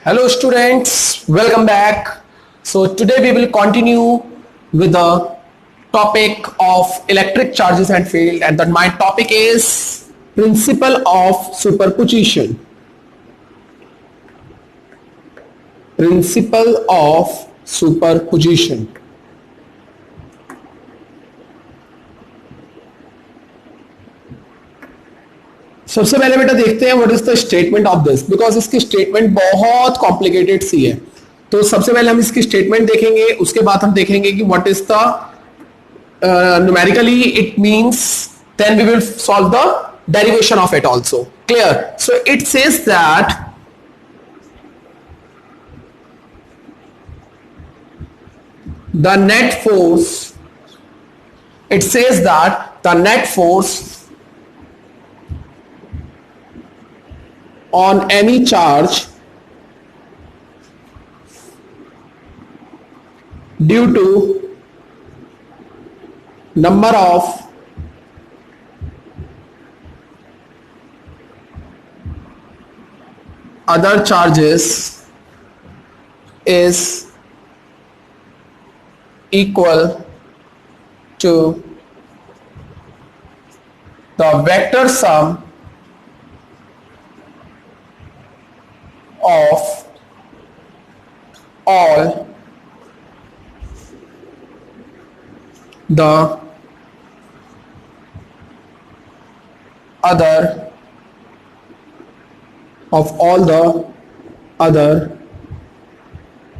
Hello students, welcome back. So today we will continue with the topic of electric charges and field, and that my topic is principle of superposition. Principle of superposition. सबसे पहले बेटा देखते हैं what is the statement of this, because इसकी statement बहुत complicated सी है. तो सबसे पहले हम इसकी स्टेटमेंट देखेंगे, उसके बाद हम देखेंगे कि what is the numerically it means, then we will solve the derivation of it also. Clear? So it says that the net force, it says that the net force on any charge due to number of other charges is equal to the vector sum of all the other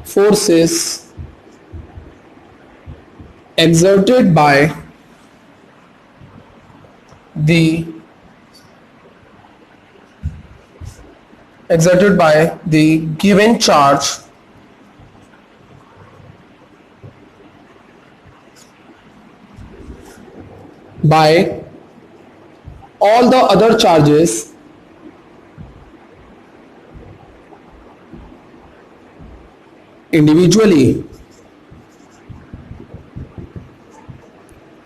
forces exerted by the given charge by all the other charges individually.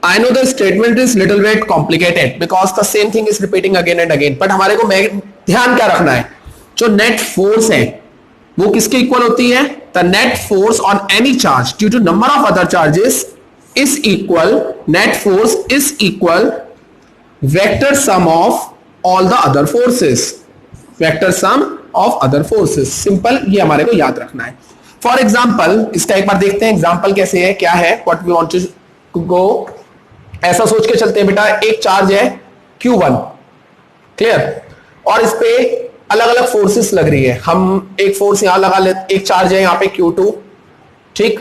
I know the statement is little bit complicated because the same thing is repeating again and again, but हमारे को ध्यान क्या रखना है, जो net force है वो किसके इक्वल होती है? The net force on any charge due to number of other charges is equal, net force is equal vector sum of all the other forces. Vector sum of other forces. Simple, ये हमारे को याद रखना है. For example, इसका एक बार देखते हैं एग्जाम्पल कैसे है, क्या है, what we want to go. ऐसा सोच के चलते हैं बेटा, एक चार्ज है Q1, क्लियर, और इस पे अलग अलग फोर्सेस लग रही है. हम एक फोर्स यहां लगा लेते, एक चार्ज है यहां पे Q2, ठीक,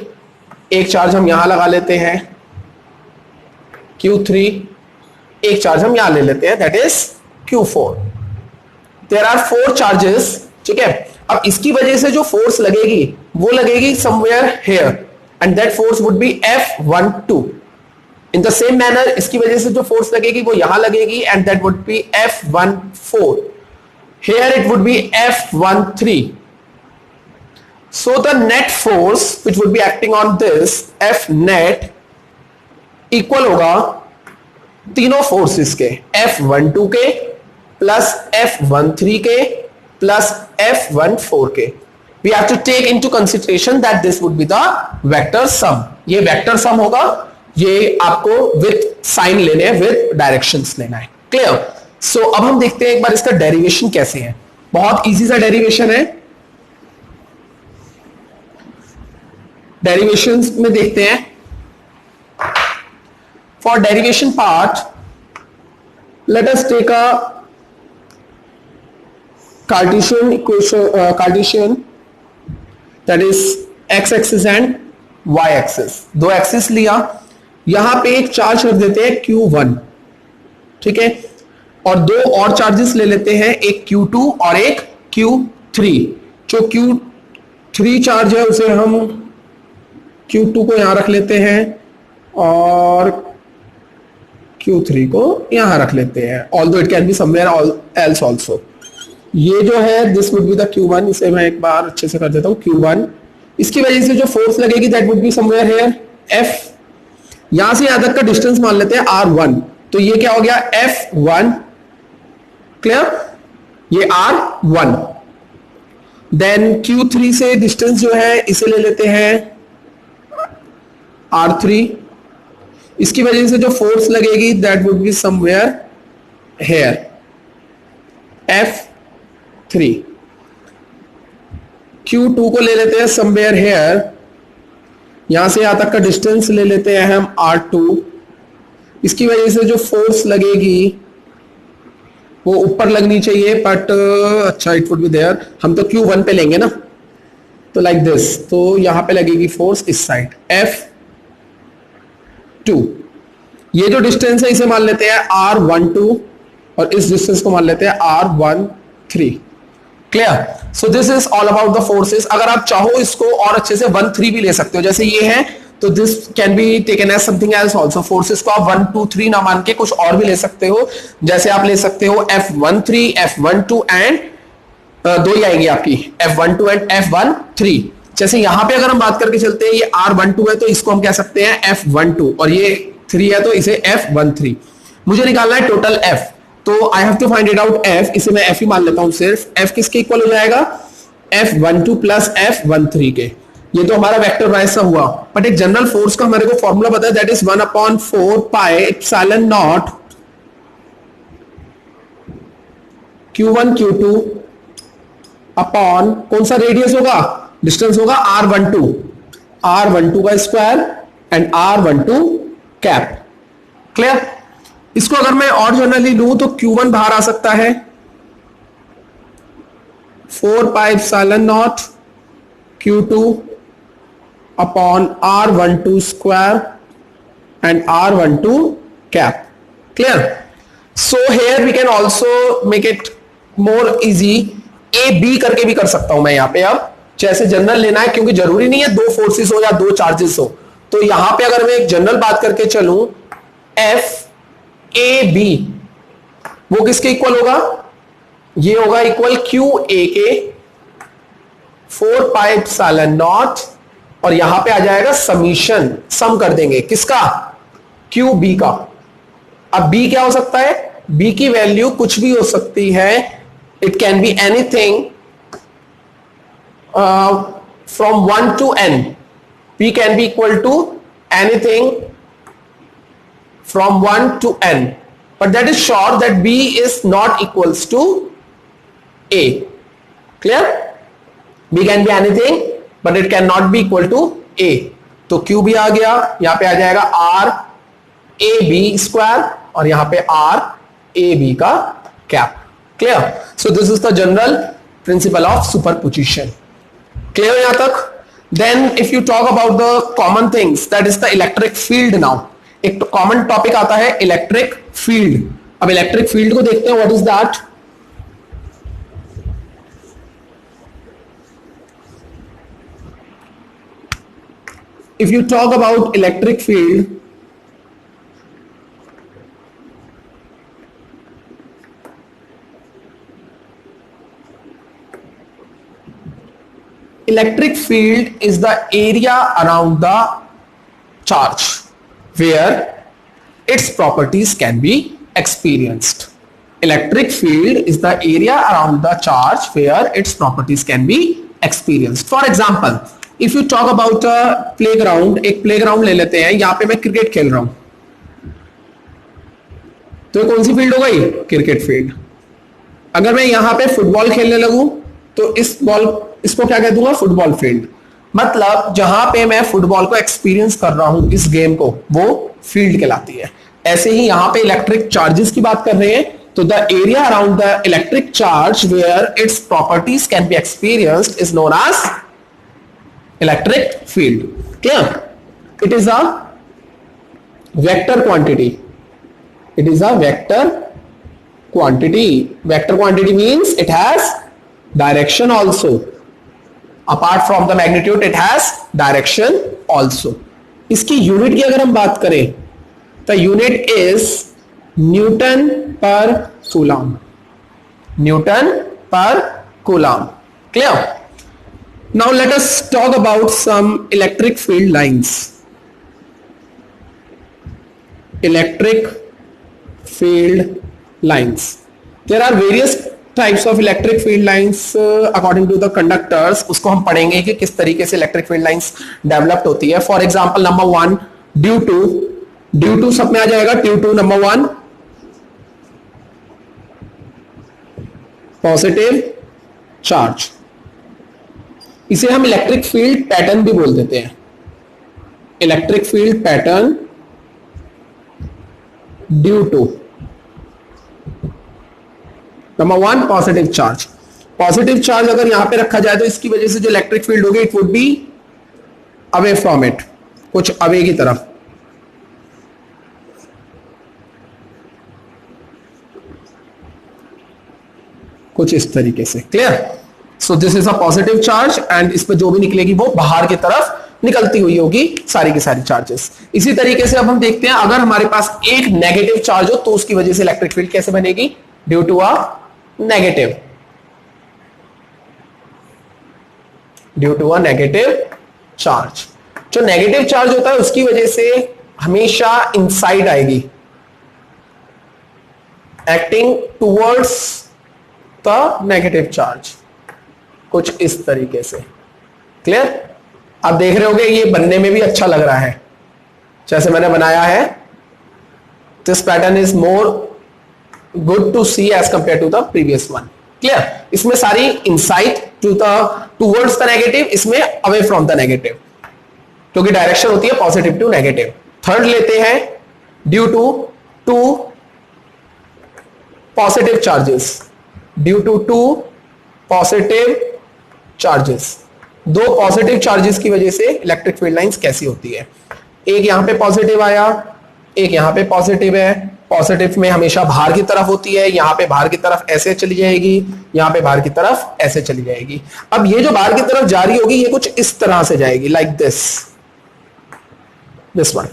एक चार्ज हम यहां लगा लेते हैं Q3, एक चार्ज हम यहां ले लेते हैं, that is Q4. There are 4 charges, ठीक है. अब इसकी वजह से जो फोर्स लगेगी वो लगेगी somewhere here, and that force would be F12. In the same manner इसकी वजह से जो फोर्स लगेगी वो यहां लगेगी, and that would B F14. Here it would be F13. So the net force which would be acting on this F net equal होगा तीनों फोर्सेस के, F12 के प्लस F13 के प्लस F14 के. We have to take into consideration that this would be the vector sum. ये vector सम होगा, ये आपको विथ साइन लेने हैं, विथ डायरेक्शंस लेना है. क्लियर? सो अब हम देखते हैं एक बार इसका डेरिवेशन कैसे है. बहुत इजी सा डेरिवेशन है. डेरिवेशंस में देखते हैं. For derivation part, let us take a Cartesian equation, Cartesian, that is X axis and Y axis. दो एक्सिस लिया, यहां पे एक चार्ज रख देते हैं Q1, ठीक है, और दो और चार्जेस ले लेते हैं, एक Q2 और एक Q3. जो Q3 चार्ज है उसे हम Q2 को यहां रख लेते हैं और Q3 को यहां रख लेते हैं, although it can be somewhere else also. ये जो है this would be the Q1, इसे मैं एक बार अच्छे से कर देता हूं, Q1. इसकी वजह से जो फोर्स लगेगी that would be somewhere here F. यहां से यहां तक का डिस्टेंस मान लेते हैं R1, तो ये क्या हो गया F1, क्लियर, ये R1. देन Q3 से डिस्टेंस जो है इसे ले लेते हैं R3। इसकी वजह से जो फोर्स लगेगी that would be somewhere here F3। Q2 को ले लेते हैं समवेयर हेयर, यहां से यहां तक का डिस्टेंस ले लेते हैं हम R2। इसकी वजह से जो फोर्स लगेगी वो ऊपर लगनी चाहिए, बट अच्छा इट वुड बी देयर, हम तो Q1 पे लेंगे ना, तो लाइक दिस, तो यहां पे लगेगी फोर्स इस साइड F2। ये जो डिस्टेंस है इसे मान लेते हैं R12 और इस डिस्टेंस को मान लेते हैं R13। Clear? So this is all about the forces. अगर आप चाहो इसको और अच्छे से 1-3 भी ले सकते हो, जैसे ये है तो this can be taken as something else also. Forces को आप 1, 2, 3 ना मान के कुछ और भी ले सकते हो, जैसे आप ले सकते हो F13, F12 एंड दो ही आएगी आपकी F12 एंड F13। जैसे यहां पे अगर हम बात करके चलते हैं, ये R12 है तो इसको हम कह सकते हैं F12 और ये 3 है तो इसे F13। मुझे निकालना है टोटल F, तो I have to find it out F, इसे मैं F ही मान लेता हूं सिर्फ। F किसके इक्वल हो जाएगा? F12 प्लस F13 के। ये तो हमारा वेक्टर वाइज सा हुआ, बट एक जनरल फोर्स का हमारे को फॉर्मूला पता है, that is 1/4 pi epsilon not Q1 Q2 upon कौन सा रेडियस होगा, डिस्टेंस होगा R12 का square and R12 cap. Clear? इसको अगर मैं और जनरली लूं तो Q1 बाहर आ सकता है 4 pi epsilon naught Q2 upon R12 square and R12 cap. Clear? So here we can also make it more easy, A B करके भी कर सकता हूं मैं यहां पे। अब जैसे जनरल लेना है, क्योंकि जरूरी नहीं है दो फोर्सेस हो या दो चार्जेस हो, तो यहां पे अगर मैं एक जनरल बात करके चलूं, एफ ए बी वो किसके इक्वल होगा? ये होगा इक्वल क्यू ए के 4 पाई एप्सिलॉन नॉट, और यहां पे आ जाएगा समीशन, सम कर देंगे किसका? क्यू बी का। अब बी क्या हो सकता है? बी की वैल्यू कुछ भी हो सकती है, it can be anything from 1 to n. P can be equal to anything from 1 to n, but that is sure that B is not equals to A. Clear? B can be anything but it cannot be equal to A. तो Q भी आ गया, यहां पे आ जाएगा R A B square और यहां पे R A B का cap. Clear? So this is the general principle of superposition. Clear यहां तक? Then if you talk about the common things, that is the electric field. Now एक common topic आता है electric field. अब electric field को देखते हैं, what is that? If you talk about electric field, electric field is the area around the charge where its properties can be experienced. Electric field is the area around the charge where its properties can be experienced. For example, if you talk about play ground, एक play ground ले लेते हैं, यहां पे मैं cricket खेल रहा हूं, तो ये कौन सी फील्ड हो गई? Cricket field. अगर मैं यहां पे फुटबॉल खेलने लगूं तो इसको क्या कह दूंगा? Football field. मतलब जहां पे मैं फुटबॉल को एक्सपीरियंस कर रहा हूं, इस गेम को, वो फील्ड कहलाती है। ऐसे ही यहां पे इलेक्ट्रिक चार्जेस की बात कर रहे हैं, तो the area around the electric charge where its properties can be experienced is known as electric field. Clear? It is a vector quantity. It is a vector quantity. Vector quantity means it has direction also. Apart from the magnitude, it has direction also. इसकी unit की अगर हम बात करें, the unit is Newton per Coulomb. Newton per Coulomb. Clear? Now let us talk about some electric field lines. Electric field lines. There are various types of electric field lines according to the conductors, उसको हम पढ़ेंगे कि किस तरीके से electric field lines developed होती है. For example number 1 due to सब में आ जाएगा. Due to number 1 positive charge, इसे हम इलेक्ट्रिक फील्ड पैटर्न भी बोल देते हैं. Electric field pattern due to number 1 positive charge. Positive charge अगर यहां पे रखा जाए तो इसकी वजह से जो इलेक्ट्रिक फील्ड होगी it would be away from it, कुछ अवे की तरफ. कुछ इस तरीके से. Clear? So this is a positive charge and इस पे जो भी निकलेगी वो बाहर की तरफ निकलती हुई होगी सारी की सारी चार्जेस. इसी तरीके से अब हम देखते हैं अगर हमारे पास एक नेगेटिव चार्ज हो तो उसकी वजह से इलेक्ट्रिक फील्ड कैसे बनेगी. Due to a negative, due to a negative charge. जो नेगेटिव चार्ज होता है उसकी वजह से हमेशा इनसाइड आएगी, acting towards the negative charge, कुछ इस तरीके से. क्लियर? आप देख रहे होगे ये बनने में भी अच्छा लग रहा है जैसे मैंने बनाया है. This pattern is more good to see as compare to the previous one. Clear? इसमें सारी इनसाइड टूवर्ड्स द नेगेटिव, इसमें अवे फ्रॉम द नेगेटिव, क्योंकि डायरेक्शन होती है पॉजिटिव टू नेगेटिव. थर्ड लेते हैं due to two positive charges. Due to two positive charges, दो positive charges की वजह से इलेक्ट्रिक फील्ड लाइंस कैसी होती है. एक यहां पे पॉजिटिव आया, एक यहां पे पॉजिटिव है. पॉजिटिव में हमेशा बाहर की तरफ होती है, यहां पे बाहर की तरफ ऐसे चली जाएगी, यहां पे बाहर की तरफ ऐसे चली जाएगी. अब ये जो बाहर की तरफ जा रही होगी ये कुछ इस तरह से जाएगी, लाइक दिस वन.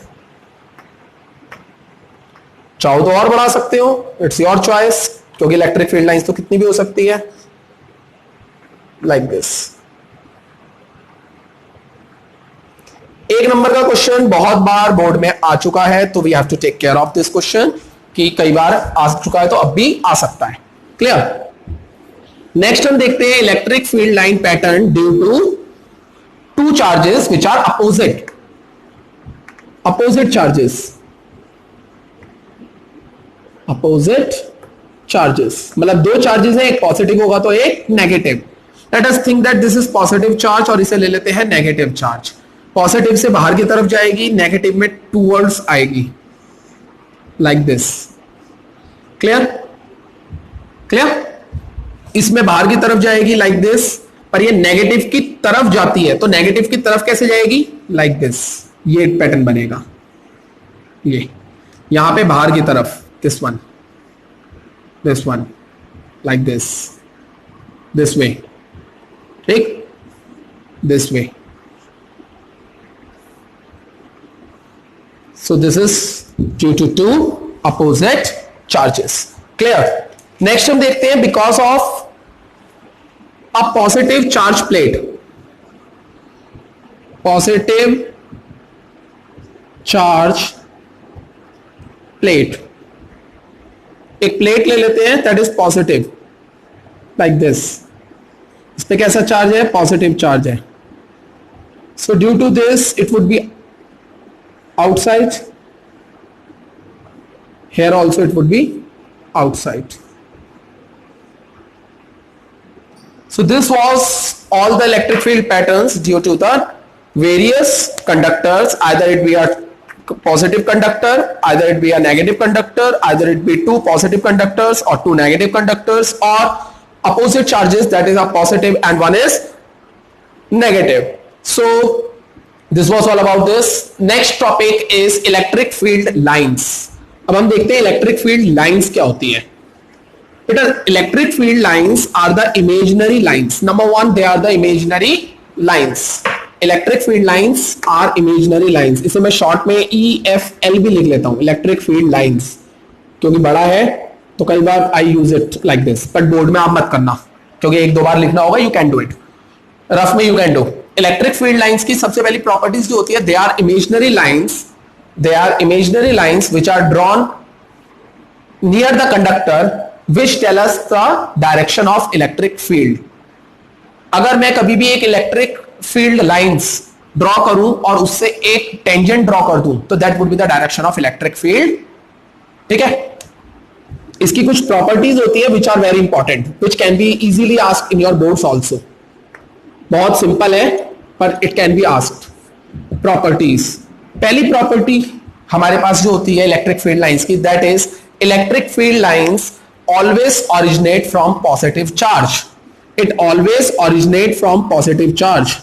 चाहो तो और बढ़ा सकते हो, इट्स योर चॉइस, क्योंकि इलेक्ट्रिक फील्ड लाइंस तो कितनी भी हो सकती है, लाइक दिस. एक नंबर का क्वेश्चन बहुत बार बोर्ड में आ चुका है तो we have to take care of this question, कि कई बार आ चुका है तो अब भी आ सकता है. क्लियर? नेक्स्ट हम देखते हैं electric field line pattern due to two charges which are opposite charges. Opposite charges मतलब दो चार्जेस हैं, एक पॉजिटिव होगा तो एक negative. Let us think that this is positive charge और इसे ले लेते हैं नेगेटिव चार्ज. पॉजिटिव से बाहर की तरफ जाएगी, नेगेटिव में टूवर्ड्स आएगी, लाइक दिस. क्लियर? क्लियर? इसमें बाहर की तरफ जाएगी लाइक दिस, पर ये नेगेटिव की तरफ जाती है तो नेगेटिव की तरफ कैसे जाएगी, लाइक दिस. ये पैटर्न बनेगा, ये यहां पे बाहर की तरफ this one like this way. ठीक? This way. So this is due to two opposite charges. Clear? Next हम देखते हैं because of a positive charge plate. Positive charge plate. एक प्लेट ले लेते हैं that is positive, like this. इस पे कैसा चार्ज है? पॉजिटिव चार्ज है. So due to this it would be outside, here also it would be outside. So this was all the electric field patterns due to the various conductors, either it be a positive conductor, either it be a negative conductor, either it be two positive conductors or two negative conductors, or opposite charges, that is a positive and one is negative. So this was all about this. Next topic is electric field lines. अब हम देखते हैं electric field lines क्या होती है. बेटा, electric field lines are the imaginary lines. Number one, they are the imaginary lines. Electric field lines are imaginary lines. इसे मैं शॉर्ट में EFL भी लिख लेता हूं, इलेक्ट्रिक फील्ड लाइंस, क्योंकि बड़ा है तो कई बार I use it like this. But board में आप मत करना, क्योंकि एक दो बार लिखना होगा. You can do it rough में, you can do. Electric field lines की सबसे पहली प्रॉपर्टीज जो होती है, they are imaginary lines which are drawn near the conductor which tell us the direction of electric field. अगर मैं कभी भी एक इलेक्ट्रिक फील्ड लाइंस ड्रॉ करूं और उससे एक टेंजेंट ड्रॉ कर दूं तो that would be the direction of electric field. ठीक है, इसकी कुछ प्रॉपर्टीज होती है which are very important, which can be easily asked in your boards also. बहुत सिंपल है पर it can be asked. Properties, पहली प्रॉपर्टी हमारे पास जो होती है इलेक्ट्रिक फील्ड लाइंस की, that is electric field lines always originate from positive charge. It always originate from positive charge.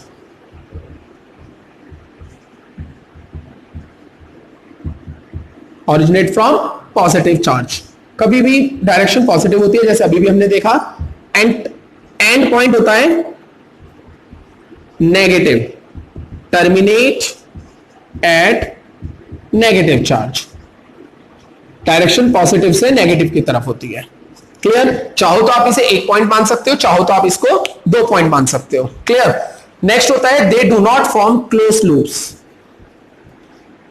Originate from positive charge, कभी भी डायरेक्शन पॉजिटिव होती है, जैसे अभी भी हमने देखा। एंड पॉइंट होता है negative, terminate at negative charge. Direction positive से नेगेटिव की तरफ होती है। क्लियर? चाहो तो आप इसे एक पॉइंट मान सकते हो, चाहो तो आप इसको 2 पॉइंट मान सकते हो। क्लियर? नेक्स्ट होता है they do not form close loops.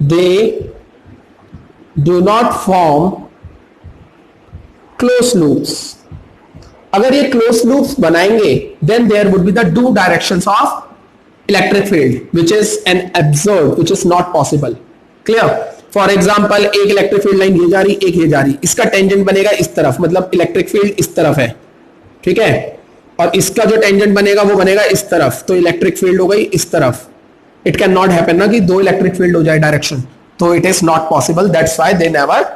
They do not form close loops. अगर ये क्लोज लूप्स बनाएंगे then there would be the 2 directions of electric field which is an absurd, which is not possible. Clear? For example एक electric field line ये जा रही, एक ये जा रही, इसका टेंजेंट बनेगा इस तरफ, मतलब इलेक्ट्रिक फील्ड इस तरफ है। ठीक है, और इसका जो टेंजेंट बनेगा वो बनेगा इस तरफ, तो इलेक्ट्रिक फील्ड हो गई इस तरफ। इट कैन नॉट हैपन ना कि 2 इलेक्ट्रिक फील्ड हो जाए डायरेक्शन, तो it is not possible. That's why they never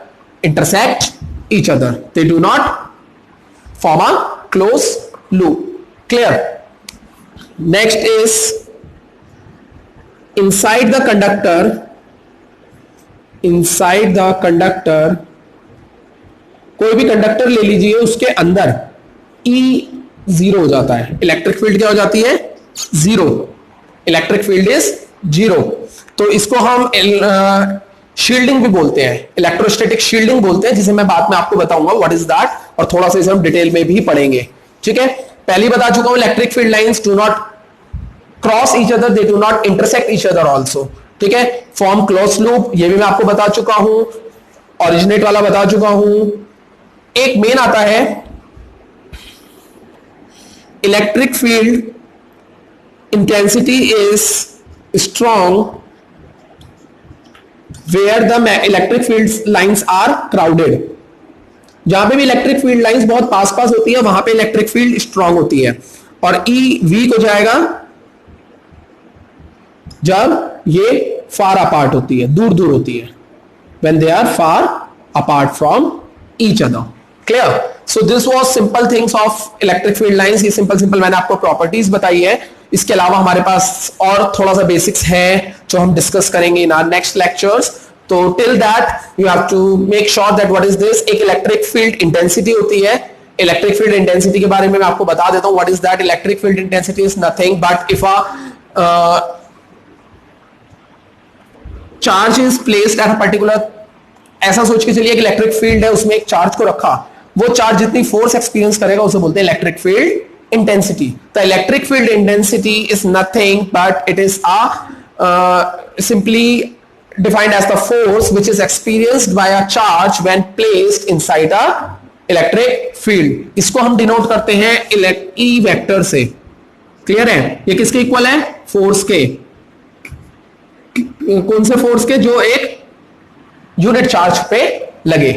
intersect each other. They do not form a closed loop. Clear? Next is inside the conductor. Inside the conductor, कोई भी conductor ले लीजिए, उसके अंदर E 0 हो जाता है। इलेक्ट्रिक फील्ड क्या हो जाती है? 0। Electric field is 0। तो इसको हम शील्डिंग भी बोलते हैं, इलेक्ट्रोस्टैटिक शील्डिंग बोलते हैं, जिसे मैं बाद में आपको बताऊंगा व्हाट इज दैट, और थोड़ा सा इसे हम डिटेल में भी पढ़ेंगे। ठीक है, पहले बता चुका हूं electric field lines do not cross each other, they do not intersect each other also. ठीक है, फॉर्म क्लोज लूप, ये भी मैं आपको बता चुका हूं, ओरिजिनेट वाला बता चुका हूं। एक मेन आता है electric field intensity is strong where the electric field lines are crowded। जहां पे भी इलेक्ट्रिक फील्ड लाइंस बहुत पास पास होती है वहां पे इलेक्ट्रिक फील्ड स्ट्रांग होती है, और E वीक हो जाएगा जब ये फार अपार्ट होती है, दूर दूर होती है, when they are far apart from each other। Clear? So this was simple things of electric field lines। ये सिंपल मैंने आपको प्रॉपर्टीज बताई है। इसके अलावा हमारे पास और थोड़ा सा बेसिक्स है जो हम डिस्कस करेंगे इन आवर नेक्स्ट लेक्चर्स। तो till that you have to make sure that what is this. एक इलेक्ट्रिक फील्ड इंटेंसिटी होती है। इलेक्ट्रिक फील्ड इंटेंसिटी के बारे में मैं आपको बता देता हूं। What is that? Electric field intensity is nothing but if a charge is placed at a particular, ऐसा सोच के चलिए कि इलेक्ट्रिक फील्ड है, उसमें एक चार्ज को रखा, वो चार्ज जितनी फोर्स एक्सपीरियंस करेगा उसे बोलते हैं electric field intensity। The electric field intensity is nothing but it is simply defined as the force which is experienced by a charge when placed inside a electric field। इसको हम denote करते हैं E vector से। Clear है? ये किसके equal है? Force के। कौन से फोर्स के? जो एक यूनिट चार्ज पे लगे।